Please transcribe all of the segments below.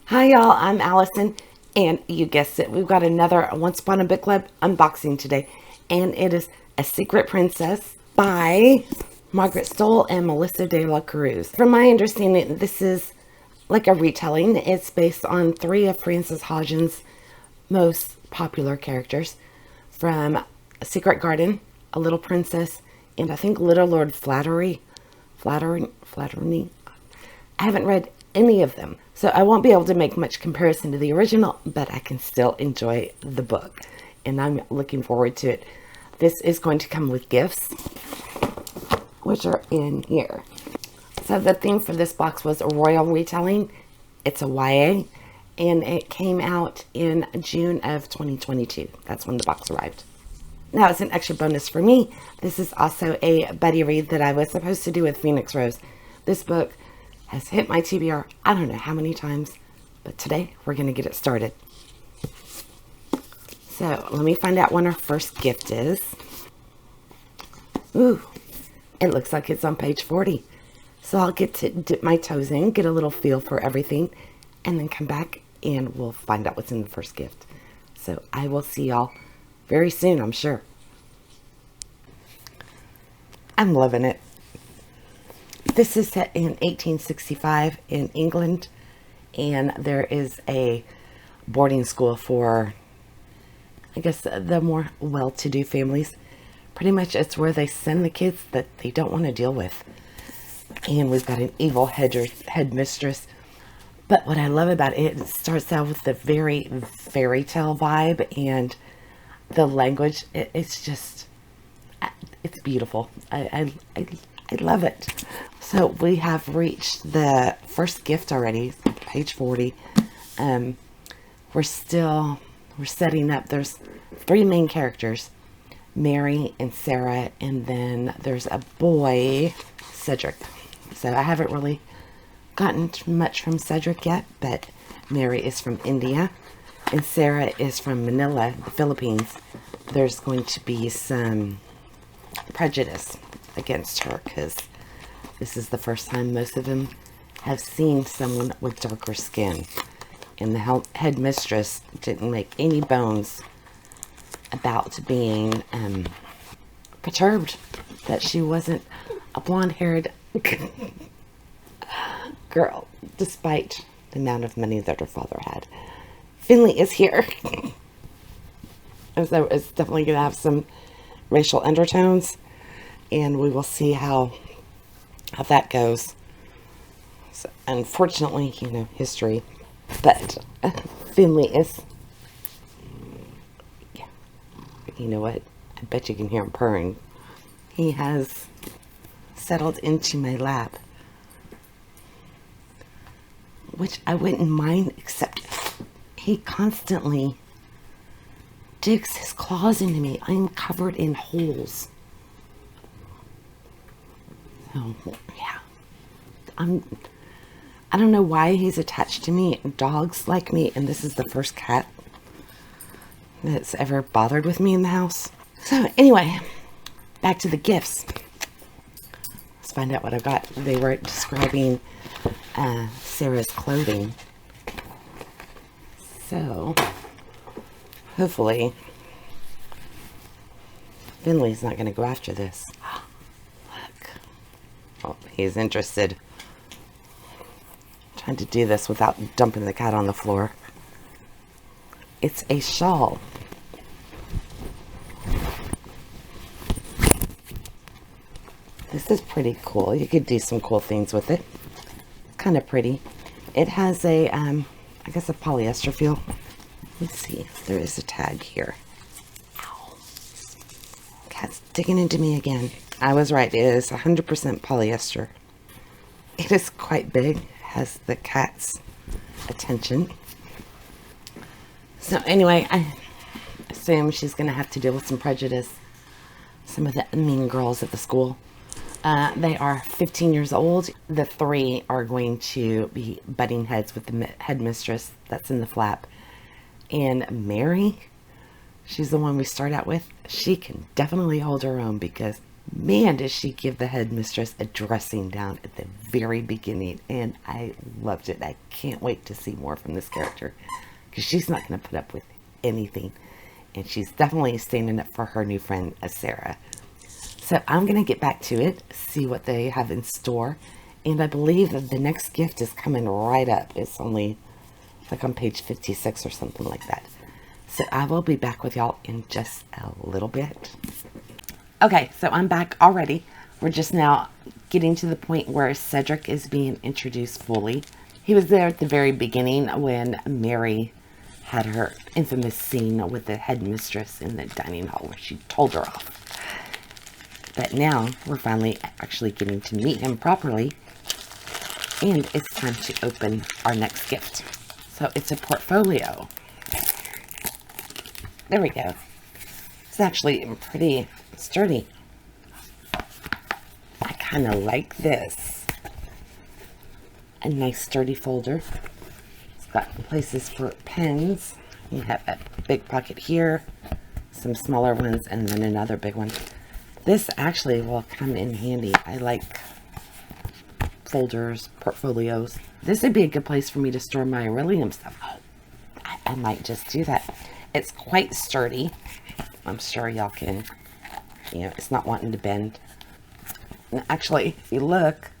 Hi y'all, I'm Allison, and you guessed it, we've got another Once Upon a Book Club unboxing today, and it is A Secret Princess by Margaret Stoll and Melissa de la Cruz. From my understanding, this is like a retelling. It's based on three of Frances Hodgins' most popular characters from A Secret Garden, A Little Princess, and I think Little Lord Fauntleroy. I haven't read any of them, so I won't be able to make much comparison to the original, but I can still enjoy the book, and I'm looking forward to it. This is going to come with gifts, which are in here. So the theme for this box was a royal retelling. It's a YA, and it came out in June of 2022. That's when the box arrived. Now, as an extra bonus for me, this is also a buddy read that I was supposed to do with Phoenix Rose. This book has hit my TBR I don't know how many times, but today we're going to get it started. So let me find out when our first gift is. Ooh, it looks like it's on page 40. So I'll get to dip my toes in, get a little feel for everything, and then come back and we'll find out what's in the first gift. So I will see y'all very soon, I'm sure. I'm loving it. This is set in 1865 in England, and there is a boarding school for, I guess, the more well-to-do families. Pretty much it's where they send the kids that they don't want to deal with. And we've got an evil headmistress. But what I love about it, it starts out with the very fairy tale vibe, and the language, it's just, it's beautiful. I love it. So we have reached the first gift already, page 40. We're setting up. There's three main characters, Mary and Sarah, and then there's a boy, Cedric. So I haven't really gotten much from Cedric yet, but Mary is from India and Sarah is from Manila, the Philippines. There's going to be some prejudice against her because this is the first time most of them have seen someone with darker skin, and the headmistress didn't make any bones about being perturbed that she wasn't a blonde-haired girl, despite the amount of money that her father had. Finley is here. And so it's definitely going to have some racial undertones, and we will see how that goes. So, unfortunately, history. But Finley is, yeah, you know what? I bet you can hear him purring. He has settled into my lap, which I wouldn't mind, except he constantly digs his claws into me. I am covered in holes. So, yeah. I don't know why he's attached to me. Dogs like me, and this is the first cat that's ever bothered with me in the house. So, anyway, back to the gifts. Let's find out what I've got. They were describing Sarah's clothing. So, hopefully, Finley's not going to go after this. Look. Oh, he's interested. Trying to do this without dumping the cat on the floor. It's a shawl. This is pretty cool. You could do some cool things with it. Kind of pretty. It has a, I guess a polyester feel. Let's see. There is a tag here. Ow. Cat's digging into me again. I was right. It is 100% polyester. It is quite big. Has the cat's attention. So anyway, I assume she's going to have to deal with some prejudice. Some of the mean girls at the school. They are 15 years old. The three are going to be butting heads with the headmistress that's in the flap. And Mary, she's the one we start out with. She can definitely hold her own because man, does she give the headmistress a dressing down at the very beginning, and I loved it. I can't wait to see more from this character, because she's not going to put up with anything, and she's definitely standing up for her new friend, Sarah. So I'm going to get back to it, see what they have in store, and I believe that the next gift is coming right up. It's only like on page 56 or something like that. So I will be back with y'all in just a little bit. Okay, so I'm back already. We're just now getting to the point where Cedric is being introduced fully. He was there at the very beginning when Mary had her infamous scene with the headmistress in the dining hall where she told her off. But now we're finally actually getting to meet him properly, and it's time to open our next gift. So it's a portfolio. There we go. It's actually pretty sturdy. I kind of like this. A nice sturdy folder. It's got places for pens. You have a big pocket here, some smaller ones, and then another big one. This actually will come in handy. I like folders, portfolios. This would be a good place for me to store my Aurelium stuff. I might just do that. It's quite sturdy. I'm sure y'all can, it's not wanting to bend. And actually, if you look,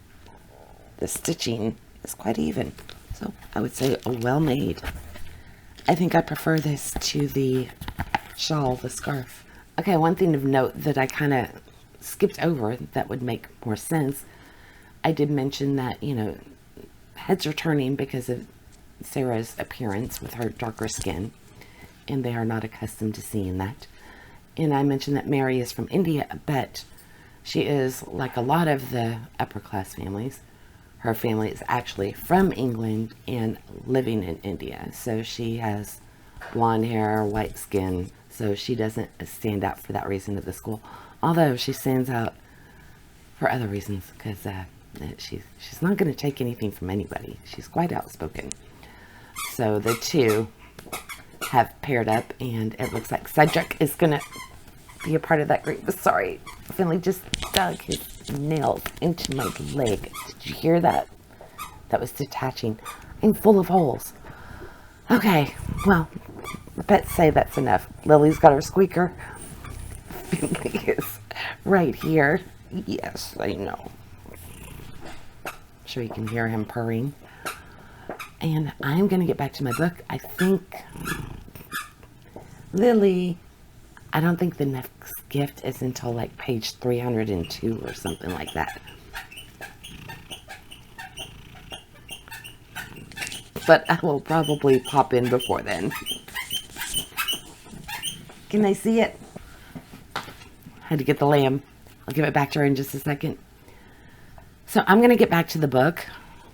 the stitching is quite even. So I would say well made. I think I prefer this to the shawl, the scarf. Okay, one thing of note that I kind of skipped over that would make more sense. I did mention that, heads are turning because of Sarah's appearance with her darker skin, and they are not accustomed to seeing that. And I mentioned that Mary is from India, but she is like a lot of the upper class families. Her family is actually from England and living in India. So she has blonde hair, white skin, so she doesn't stand out for that reason at the school. Although she stands out for other reasons, because she's not going to take anything from anybody. She's quite outspoken. So the two have paired up, and it looks like Cedric is going to be a part of that group. Finley just dug his nails into my leg. Did you hear that? That was detaching and full of holes. Okay, well, the pets say that's enough. Lily's got her squeaker. Finley is right here. Yes, I know. I'm sure you can hear him purring. And I'm going to get back to my book. I think Lily, I don't think the next gift is until like page 302 or something like that. But I will probably pop in before then. Can I see it? Had to get the lamb. I'll give it back to her in just a second. So I'm going to get back to the book,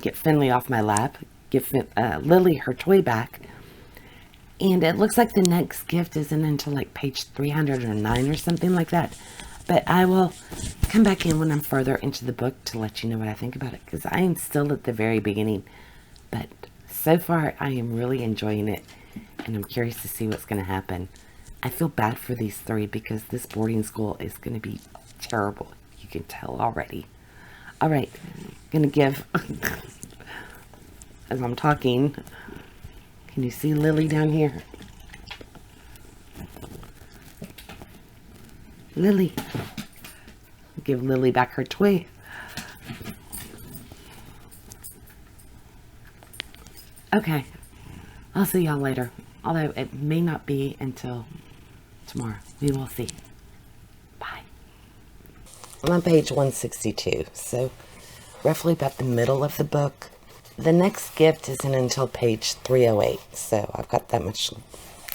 get Finley off my lap, give Lily her toy back. And it looks like the next gift isn't until like page 309 or something like that. But I will come back in when I'm further into the book to let you know what I think about it, because I am still at the very beginning. But so far, I am really enjoying it, and I'm curious to see what's going to happen. I feel bad for these three because this boarding school is going to be terrible. You can tell already. All right, going to give, as I'm talking, can you see Lily down here? Lily. Give Lily back her toy. Okay, I'll see y'all later. Although it may not be until tomorrow. We will see. Bye. I'm on page 162, so roughly about the middle of the book. The next gift isn't until page 308, so I've got that much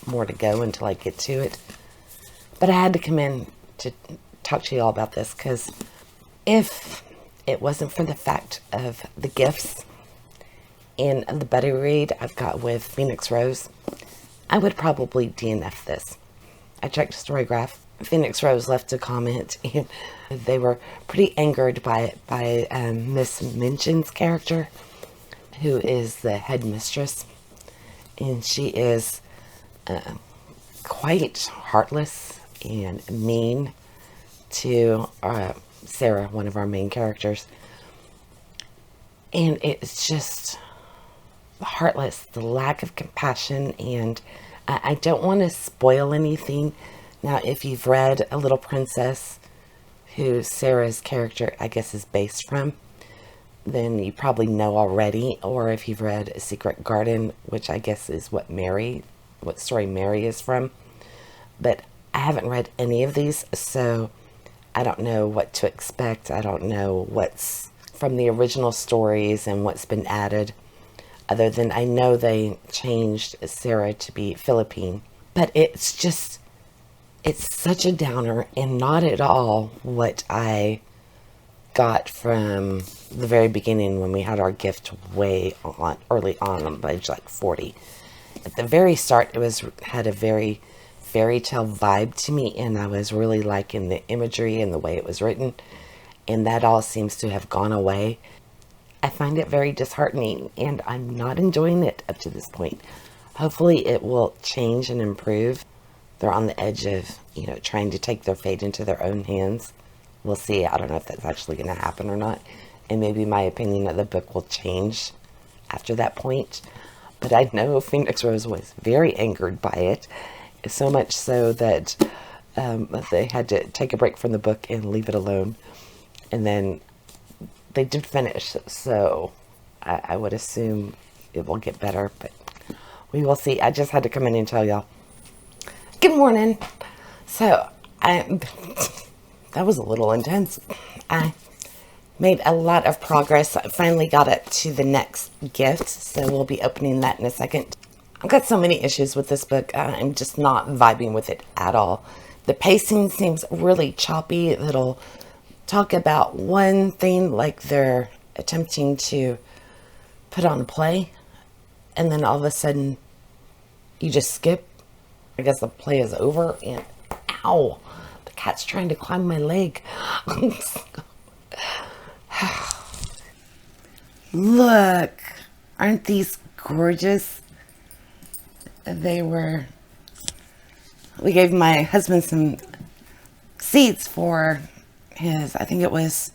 more to go until I get to it. But I had to come in to talk to you all about this, because if it wasn't for the fact of the gifts in the buddy read I've got with Phoenix Rose, I would probably DNF this. I checked Storygraph. Phoenix Rose left a comment, and they were pretty angered by it, by Miss Minchin's character, who is the headmistress, and she is quite heartless and mean to Sarah, one of our main characters. And it's just heartless, the lack of compassion, and I don't want to spoil anything. Now, if you've read A Little Princess, who Sarah's character, I guess, is based from, then you probably know already. Or if you've read A Secret Garden, which I guess is what story Mary is from. But I haven't read any of these, so I don't know what to expect. I don't know what's from the original stories and what's been added, other than I know they changed Sarah to be Philippine. But it's such a downer, and not at all what I got from the very beginning when we had our gift early on by age like 40. At the very start, had a very fairy tale vibe to me, and I was really liking the imagery and the way it was written, and that all seems to have gone away. I find it very disheartening, and I'm not enjoying it up to this point. Hopefully it will change and improve. They're on the edge of, trying to take their fate into their own hands. We'll see. I don't know if that's actually going to happen or not, and maybe my opinion of the book will change after that point. But I know Phoenix Rose was very angered by it, so much so that they had to take a break from the book and leave it alone. And then they did finish, so I would assume it will get better, but we will see. I just had to come in and tell y'all. Good morning. So, that was a little intense. I made a lot of progress. I finally got it to the next gift, so we'll be opening that in a second. I've got so many issues with this book. I'm just not vibing with it at all. The pacing seems really choppy. It'll talk about one thing like they're attempting to put on a play, and then all of a sudden you just skip. I guess the play is over, and ow, the cat's trying to climb my leg. Look, aren't these gorgeous? We gave my husband some seeds for his, I think it was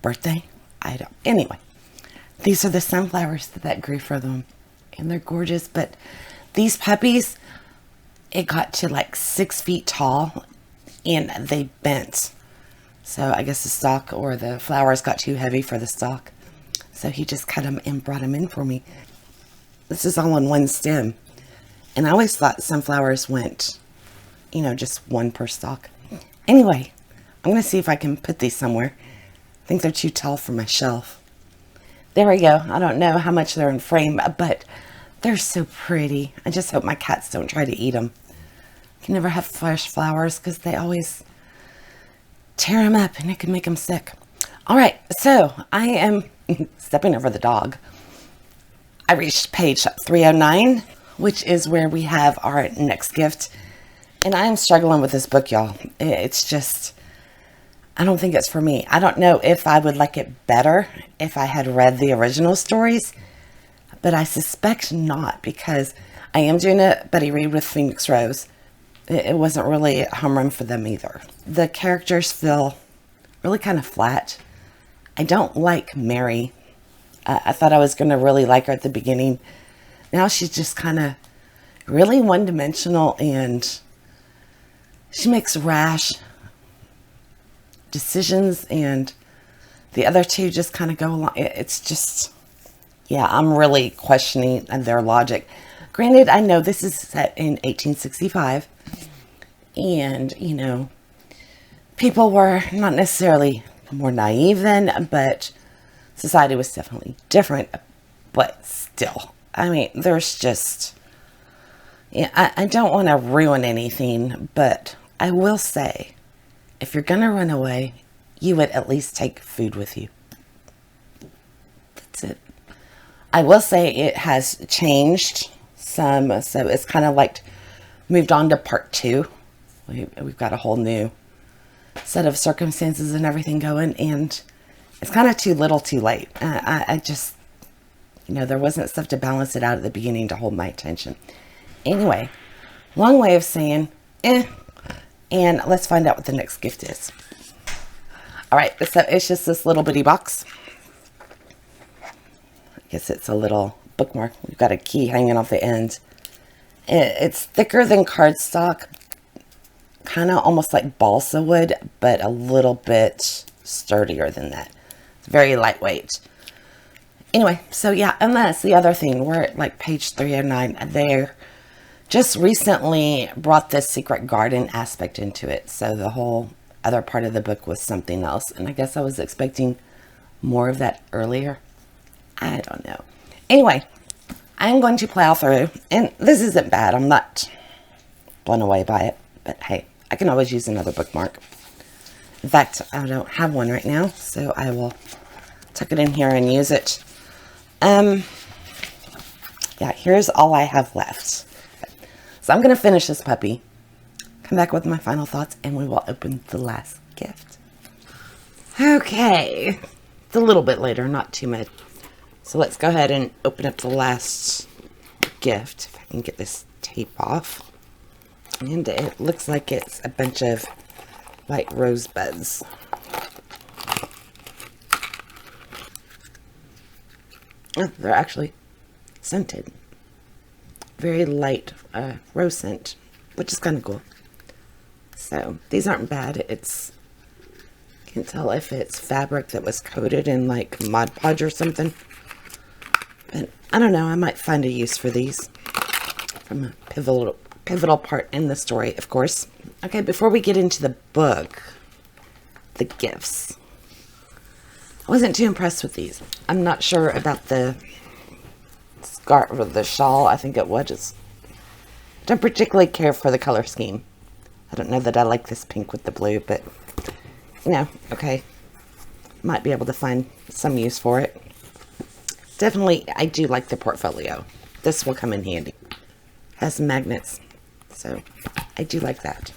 birthday. Anyway, these are the sunflowers that grew for them, and they're gorgeous. But these puppies, it got to like 6 feet tall, and they bent. So I guess the stalk or the flowers got too heavy for the stalk. So he just cut them and brought them in for me. This is all on one stem. And I always thought sunflowers went, just one per stalk. Anyway, I'm going to see if I can put these somewhere. I think they're too tall for my shelf. There we go. I don't know how much they're in frame, but they're so pretty. I just hope my cats don't try to eat them. I can never have fresh flowers because they always tear them up and it can make them sick. All right, so I am stepping over the dog. I reached page 309, which is where we have our next gift. And I am struggling with this book, y'all. It's just, I don't think it's for me. I don't know if I would like it better if I had read the original stories, but I suspect not, because I am doing a buddy read with Phoenix Rose. It wasn't really a home run for them either. The characters feel really kind of flat. I don't like Mary. I thought I was going to really like her at the beginning. Now she's just kind of really one-dimensional, and she makes rash decisions, and the other two just kind of go along. It's just, yeah, I'm really questioning their logic. Granted, I know this is set in 1865, and, people were not necessarily more naive then, but society was definitely different. But still, I mean, there's just, I don't want to ruin anything, but I will say, if you're going to run away, you would at least take food with you. That's it. I will say it has changed some, so it's kind of like moved on to part 2. We've got a whole new set of circumstances and everything going, and it's kind of too little too late. I just, there wasn't stuff to balance it out at the beginning to hold my attention. Anyway, long way of saying, and let's find out what the next gift is. All right, so it's just this little bitty box. I guess it's a little bookmark. We've got a key hanging off the end. It's thicker than cardstock, kind of almost like balsa wood, but a little bit sturdier than that. It's very lightweight. Anyway, so yeah, and that's the other thing. We're at like page 309. They just recently brought the secret garden aspect into it. So the whole other part of the book was something else. And I guess I was expecting more of that earlier. I don't know. Anyway, I'm going to plow through. And this isn't bad. I'm not blown away by it. But hey, I can always use another bookmark. In fact, I don't have one right now. So I will tuck it in here and use it. Yeah, here's all I have left. So I'm going to finish this puppy, come back with my final thoughts, and we will open the last gift. Okay. It's a little bit later, not too much. So let's go ahead and open up the last gift. If I can get this tape off. And it looks like it's a bunch of white rosebuds. Oh, they're actually scented. Very light rose scent, which is kind of cool. So these aren't bad. It's, can't tell if it's fabric that was coated in like Mod Podge or something. But I don't know. I might find a use for these from a pivotal part in the story, of course. Okay, before we get into the book, the gifts. I wasn't too impressed with these. I'm not sure about the scarf or the shawl. I think it was. Don't particularly care for the color scheme. I don't know that I like this pink with the blue, but you know, okay. Might be able to find some use for it. Definitely, I do like the portfolio. This will come in handy. Has magnets, so I do like that.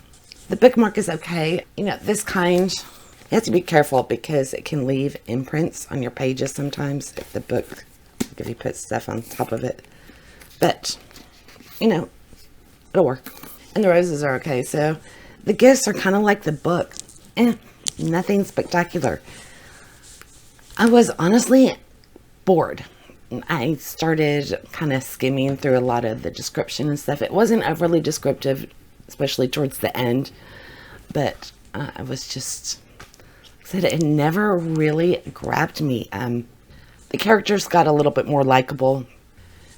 The bookmark is okay. You know, this kind, you have to be careful because it can leave imprints on your pages sometimes if the book, if you put stuff on top of it. But, you know, it'll work. And the roses are okay. So the gifts are kind of like the book. Nothing spectacular. I was honestly bored. I started kind of skimming through a lot of the description and stuff. It wasn't overly descriptive, especially towards the end. But I was just, said it never really grabbed me. The characters got a little bit more likable.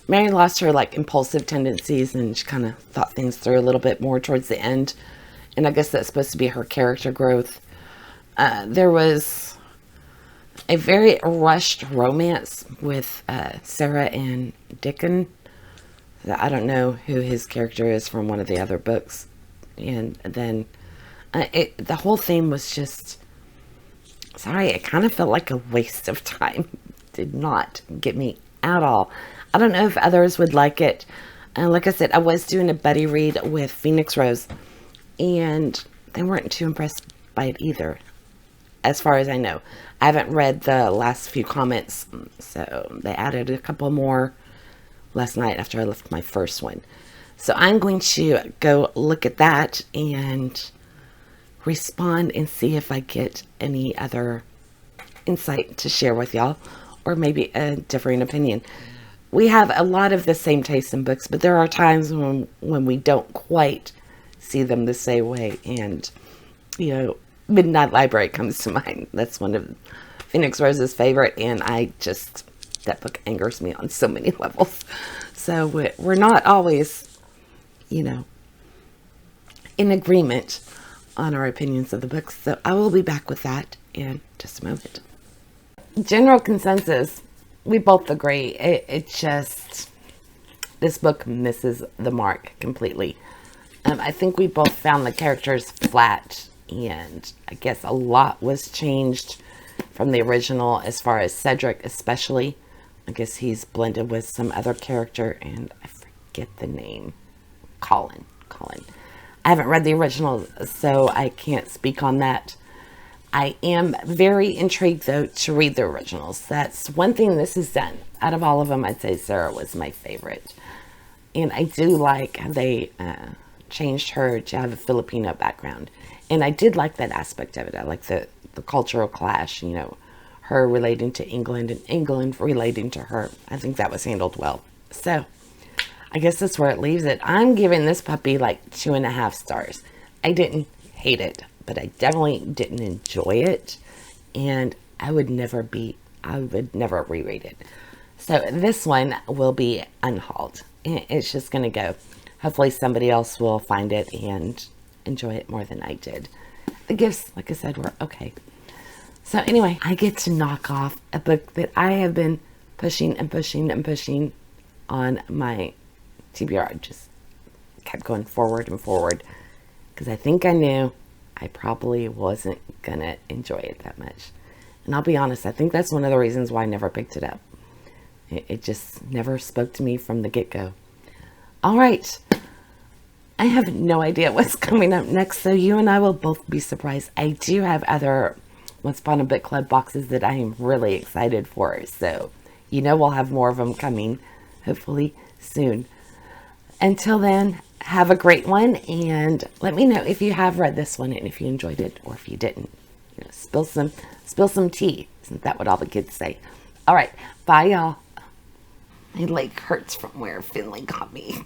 Mary lost her like impulsive tendencies and she kind of thought things through a little bit more towards the end. And I guess that's supposed to be her character growth. There was a very rushed romance with Sarah and Dickon. I don't know who his character is from one of the other books. And then the whole theme was just, sorry, it kind of felt like a waste of time. Did not get me at all. I don't know if others would like it. Like I said, I was doing a buddy read with Phoenix Rose, and they weren't too impressed by it either, as far as I know. I haven't read the last few comments, so they added a couple more last night after I left my first one. So I'm going to go look at that and respond and see if I get any other insight to share with y'all, or maybe a differing opinion. We have a lot of the same taste in books, but there are times when we don't quite see them the same way. And, you know, Midnight Library comes to mind. That's one of Phoenix Rose's favorite, and that book angers me on so many levels. So we're not always, you know, in agreement on our opinions of the books. So I will be back with that in just a moment. General consensus, we both agree. It just, this book misses the mark completely. I think we both found the characters flat, and I guess a lot was changed from the original as far as Cedric especially. I guess he's blended with some other character, and I forget the name. Colin. I haven't read the original, so I can't speak on that. I am very intrigued, though, to read the originals. That's one thing this has done. Out of all of them, I'd say Sarah was my favorite. And I do like how they changed her to have a Filipino background. And I did like that aspect of it. I like the the cultural clash, you know, her relating to England and England relating to her. I think that was handled well. So I guess that's where it leaves it. I'm giving this puppy like 2.5 stars. I didn't hate it, but I definitely didn't enjoy it. And I would never reread it. So this one will be unhauled. It's just going to go. Hopefully somebody else will find it and enjoy it more than I did. The gifts, like I said, were okay. So anyway, I get to knock off a book that I have been pushing and pushing and pushing on my TBR. I just kept going forward and forward because I think I knew I probably wasn't going to enjoy it that much. And I'll be honest, I think that's one of the reasons why I never picked it up. It just never spoke to me from the get-go. All right. I have no idea what's coming up next, so you and I will both be surprised. I do have other Once Upon a Book Club boxes that I am really excited for, so you know we'll have more of them coming, hopefully soon. Until then, have a great one, and let me know if you have read this one and if you enjoyed it or if you didn't. You know, spill some tea. Isn't that what all the kids say? All right, bye y'all. My leg hurts from where Finley got me.